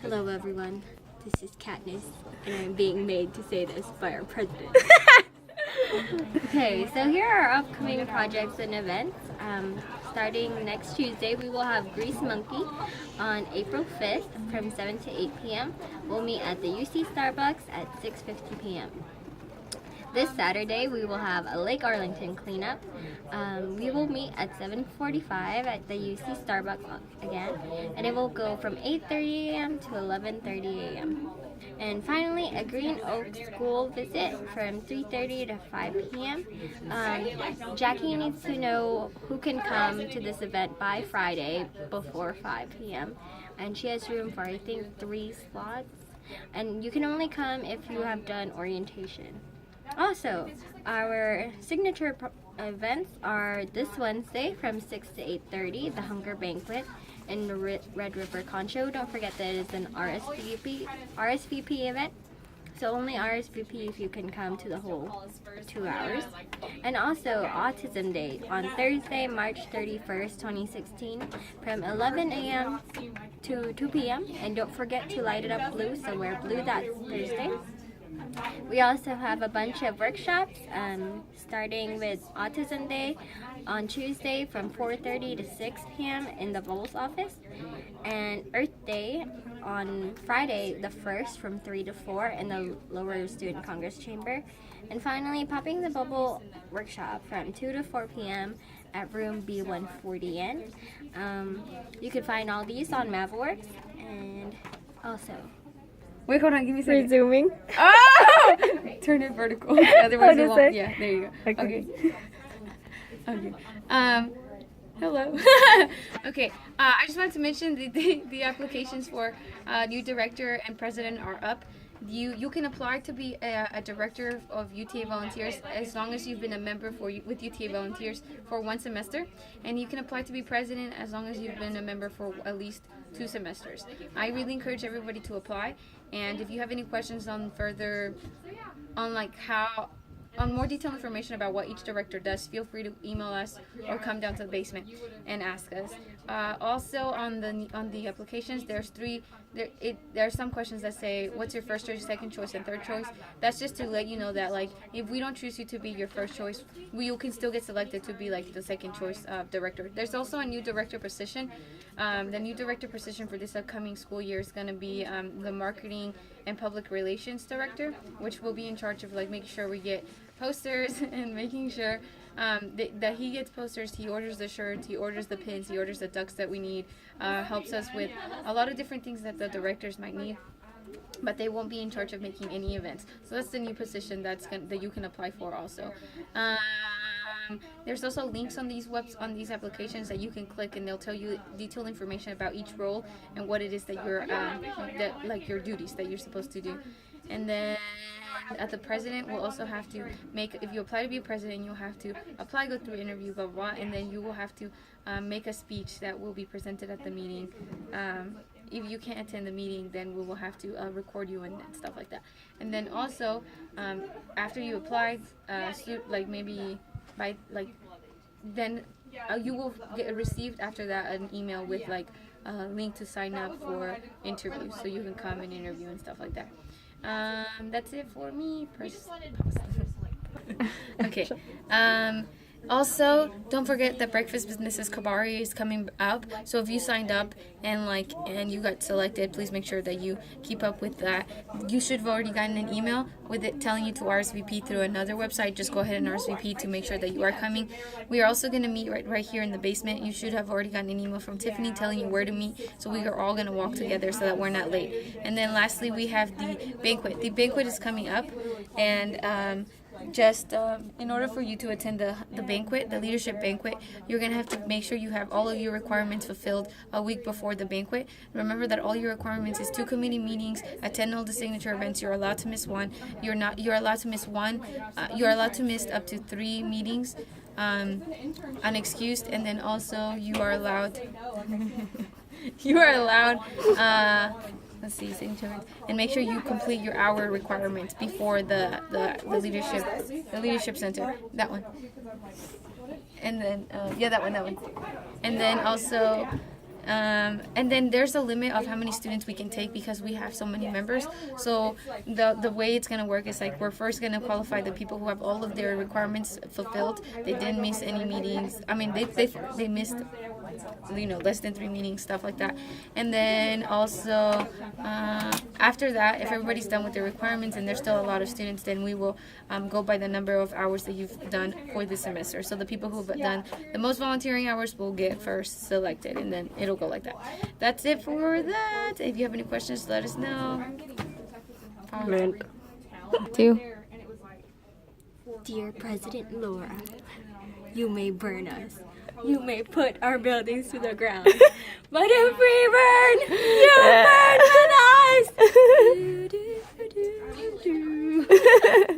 Hello everyone, this is Katniss, and I'm being made to say this by our president. Okay, so here are our upcoming projects and events. Starting next Tuesday, we will have Grease Monkey on April 5th from 7 to 8 p.m. We'll meet at the UC Starbucks at 6:50 p.m. This Saturday, we will have a Lake Arlington cleanup. We will meet at 7:45 at the UC Starbucks again, and it will go from 8:30 a.m. to 11:30 a.m. And finally, a Green Oak School visit from 3:30 to 5 p.m. Jackie needs to know who can come to this event by Friday before 5 p.m. And she has room for, I think, 3 slots. And you can only come if you have done orientation. Also, our signature events are this Wednesday from 6 to 8:30, the Hunger Banquet in the Red River Concho. Don't forget that it's an RSVP event, so only RSVP if you can come to the whole 2 hours. And also Autism Day on Thursday, March 31st, 2016 from 11 a.m. to 2 p.m. And don't forget to light it up blue, so wear blue that Thursday. We also have a bunch of workshops, starting with Autism Day on Tuesday from 4:30 to 6 p.m. in the Vols office, and Earth Day on Friday the 1st from 3 to 4 in the Lower Student Congress Chamber. And finally, Popping the Bubble workshop from 2 to 4 p.m. at room B140N. You can find all these on MavWorks, and also... Wait, hold on, give me a second. Resuming. Oh! Turn it vertical. Otherwise it won't. say? Yeah, there you go. Okay. Okay. Hello. Okay. I just wanted to mention the applications for new director and president are up. You can apply to be a director of UTA Volunteers as long as you've been a member with UTA Volunteers for 1 semester, and you can apply to be president as long as you've been a member for at least 2 semesters. I really encourage everybody to apply, and if you have any questions on more detailed information about what each director does, feel free to email us or come down to the basement and ask us. Also on the applications, there are some questions that say what's your first choice, second choice, and third choice. That's just to let you know that, like, if we don't choose you to be your first choice, you can still get selected to be like the second choice director. There's also a new director position. The new director position for this upcoming school year is going to be the marketing and public relations director, which will be in charge of like making sure we get posters and making sure that he gets posters, he orders the shirts, he orders the pins, he orders the ducks that we need, helps us with a lot of different things that the directors might need, but they won't be in charge of making any events. So that's the new position that you can apply for also. There's also links on these applications that you can click, and they'll tell you detailed information about each role and what it is that your duties that you're supposed to do. And then at the president, we'll also have to if you apply to be a president, you'll have to apply, go through an interview, blah, blah, and then you will have to make a speech that will be presented at the meeting. If you can't attend the meeting, then we will have to record you and stuff like that. And then also, after you apply, you will get received after that an email with like a link to sign up for interviews, so you can come and interview and stuff like that. That's it for me. Okay. Also, don't forget that Breakfast Businesses Kabari is coming up. So if you signed up and you got selected, please make sure that you keep up with that. You should have already gotten an email with it telling you to RSVP through another website. Just go ahead and RSVP to make sure that you are coming. We are also going to meet right here in the basement. You should have already gotten an email from Tiffany telling you where to meet. So we are all going to walk together so that we're not late. And then lastly, we have the banquet. The banquet is coming up, and in order for you to attend the banquet, the leadership banquet, you're going to have to make sure you have all of your requirements fulfilled a week before the banquet. Remember that all your requirements is 2 committee meetings, attend all the signature events. You're allowed to miss one. You're allowed to miss one. You're allowed to miss up to 3 meetings unexcused, and then also you are allowed let's see, and make sure you complete your hour requirements before the leadership center. That one. And then that one. And then also And then there's a limit of how many students we can take because we have so many members. So the way it's gonna work is like we're first gonna qualify the people who have all of their requirements fulfilled. They didn't miss any meetings. I mean, they missed, you know, less than 3 meetings, stuff like that. And then also after that, if everybody's done with their requirements and there's still a lot of students, then we will go by the number of hours that you've done for the semester. So the people who've done the most volunteering hours will get first selected, and then it'll go like that. That's it for that. If you have any questions, let us know. Man. Dear President Laura, you may burn us. You may put our buildings to the ground. But if we burn, you burn with us!